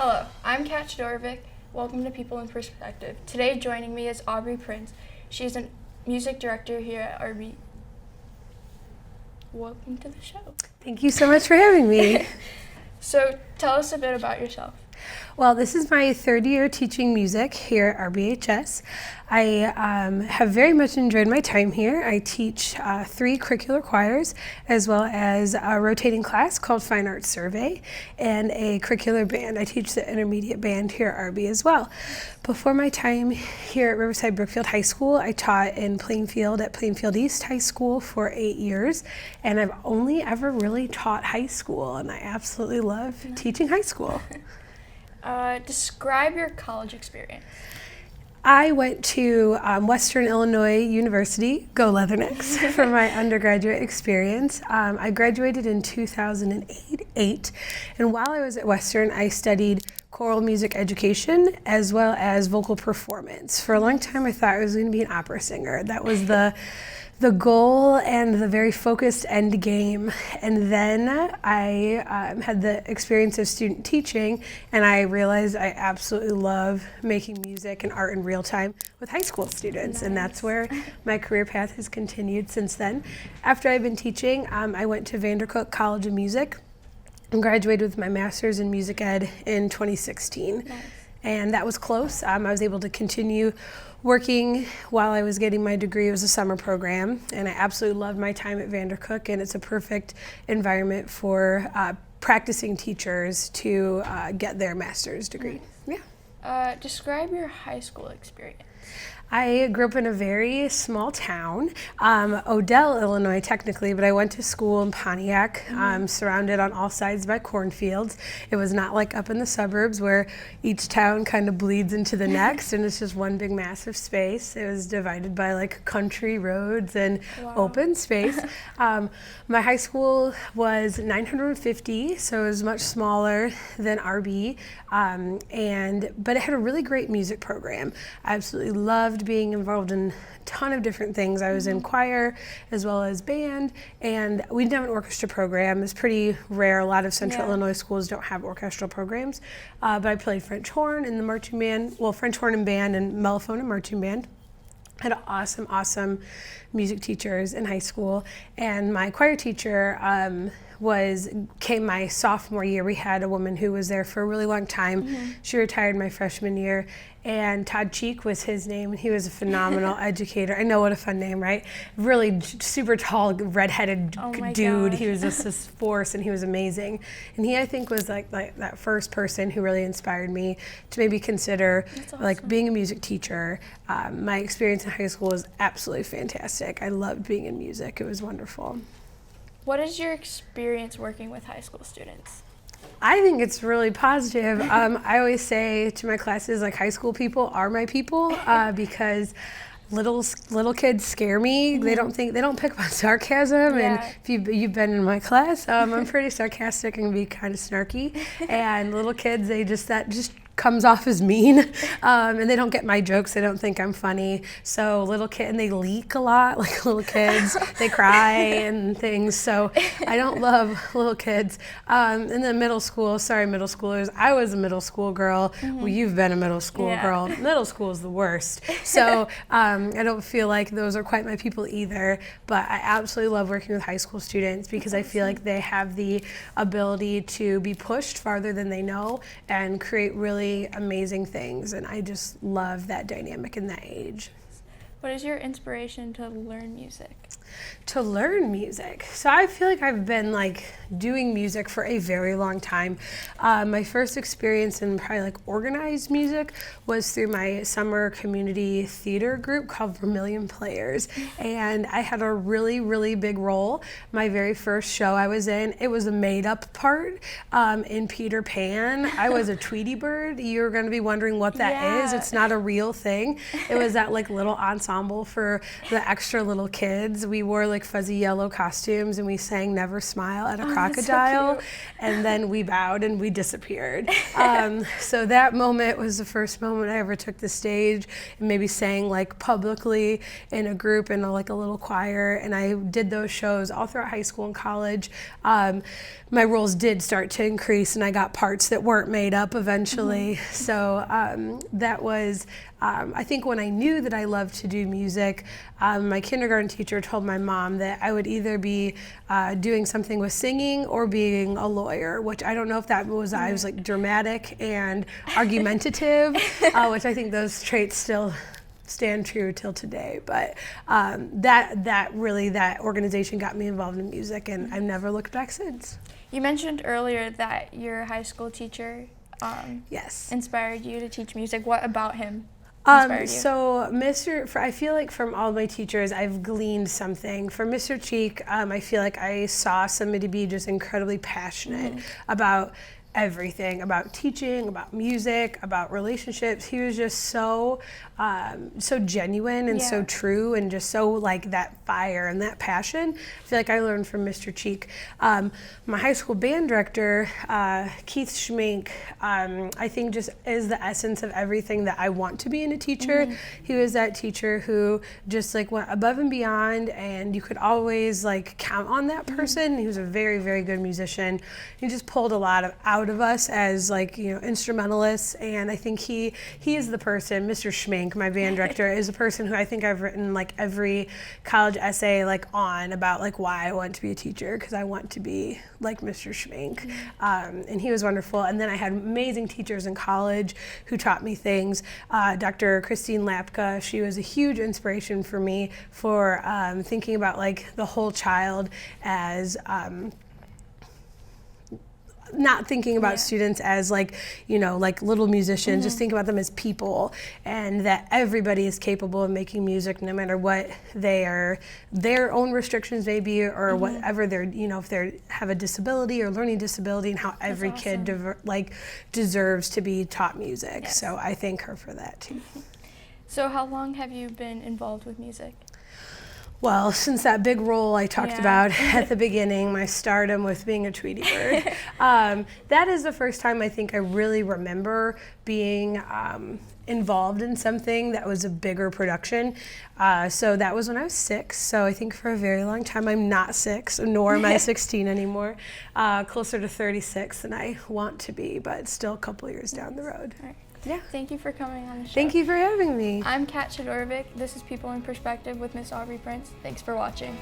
Hello, I'm Katarina Todorovic. Welcome to People in Perspective. Today joining me is Aubrey Prince. She is a music director here at RB. Welcome to the show. Thank you so much for having me. So tell us a bit about yourself. Well, this is my third year teaching music here at RBHS. I have very much enjoyed my time here. I teach 3 curricular choirs as well as a rotating class called Fine Arts Survey and a curricular band. I teach the intermediate band here at RB as well. Before my time here at Riverside Brookfield High School, I taught in Plainfield at Plainfield East High School for 8 years, and I've only ever really taught high school, and I absolutely love teaching high school. Describe your college experience. I went to Western Illinois University, go Leathernecks, for my undergraduate experience. I graduated in 2008, and while I was at Western, I studied choral music education as well as vocal performance. For a long time, I thought I was going to be an opera singer. That was the goal and the very focused end game. And then I had the experience of student teaching, and I realized I absolutely love making music and art in real time with high school students. Nice. And that's where my career path has continued since then. After I've been teaching, I went to Vandercook College of Music and graduated with my master's in music ed in 2016. Nice. And that was close. I was able to continue working while I was getting my degree. It was a summer program, and I absolutely loved my time at Vandercook, and it's a perfect environment for practicing teachers to get their master's degree. Nice. Yeah. Describe your high school experience. I grew up in a very small town, Odell, Illinois, technically, but I went to school in Pontiac, surrounded on all sides by cornfields. It was not like up in the suburbs where each town kind of bleeds into the next, and it's just one big massive space. It was divided by like country roads and open space. My high school was 950, so it was much smaller than RB, but it had a really great music program. I absolutely loved being involved in a ton of different things. I was in choir as well as band, and we didn't have an orchestra program. It's pretty rare. A lot of Central Illinois schools don't have orchestral programs, but I played French horn in the marching band, French horn and band and mellophone and marching band. I had awesome music teachers in high school, and my choir teacher came my sophomore year. We had a woman who was there for a really long time. She retired my freshman year, and Todd Cheek was his name, and he was a phenomenal educator. I know, what a fun name, right? Really super tall, redheaded dude. He was just this force, and he was amazing. And he, I think, was like that first person who really inspired me to maybe consider like being a music teacher. My experience in high school was absolutely fantastic. I loved being in music. It was wonderful. What is your experience working with high school students? I think it's really positive. I always say to my classes, like, high school people are my people because little kids scare me. They don't pick up on sarcasm, and if you've been in my class, I'm pretty sarcastic and be kind of snarky. And little kids, that just comes off as mean, and they don't get my jokes. They don't think I'm funny. So and they leak a lot, like little kids. They cry and things. So I don't love little kids. In the middle school, sorry, middle schoolers, I was a middle school girl. Well, you've been a middle school girl. Middle school is the worst. So I don't feel like those are quite my people either. But I absolutely love working with high school students because I feel like they have the ability to be pushed farther than they know and create really amazing things, and I just love that dynamic in that age. What is your inspiration to learn music? To learn music. So I feel like I've been doing music for a very long time. My first experience in probably organized music was through my summer community theater group called Vermilion Players, and I had a really big role. My very first show I was in, it was a made-up part in Peter Pan. I was a Tweety Bird. You're going to be wondering what that is. It's not a real thing. It was that little ensemble ensemble for the extra little kids. We wore like fuzzy yellow costumes and we sang Never Smile at a crocodile. So cute. And then we bowed and we disappeared. So that moment was the first moment I ever took the stage and maybe sang like publicly in a group in like a little choir. And I did those shows all throughout high school and college. My roles did start to increase and I got parts that weren't made up eventually. So that was, I think when I knew that I loved to do music, my kindergarten teacher told my mom that I would either be doing something with singing or being a lawyer, which I don't know if that was, I was like dramatic and argumentative, which I think those traits still stand true till today. But that organization got me involved in music and I've never looked back since. You mentioned earlier that your high school teacher yes. inspired you to teach music. What about him inspired you? So I feel like from all my teachers, I've gleaned something. From Mr. Cheek, I feel like I saw somebody be just incredibly passionate about everything, about teaching, about music, about relationships. He was just so genuine and so true and just so like that fire and that passion. I feel like I learned from Mr. Cheek. My high school band director, Keith Schmink, I think just is the essence of everything that I want to be in a teacher. He was that teacher who just like went above and beyond and you could always like count on that person. He was a very, very good musician. He just pulled a lot out of us as like, you know, instrumentalists, and I think he is the person, Mr. Schmink, my band director, is a person who I think I've written like every college essay like on about like why I want to be a teacher, because I want to be like Mr. Schmink. And he was wonderful. And then I had amazing teachers in college who taught me things. Dr. Christine Lapka, she was a huge inspiration for me for thinking about like the whole child as not thinking about students as like, you know, like little musicians, just think about them as people, and that everybody is capable of making music no matter what their own restrictions may be or whatever they're, you know, if they have a disability or learning disability, and how every kid deserves to be taught music. So I thank her for that too. So how long have you been involved with music? Well, since that big role I talked about at the beginning, my stardom with being a Tweety Bird, that is the first time I think I really remember being involved in something that was a bigger production. So that was when I was 6. So I think for a very long time I'm not 6, nor am I 16 anymore. Closer to 36 than I want to be, but still a couple years down the road. All right. Yeah. Thank you for coming on the show. Thank you for having me. I'm Kat Todorovic. This is People in Perspective with Miss Aubrey Prince. Thanks for watching.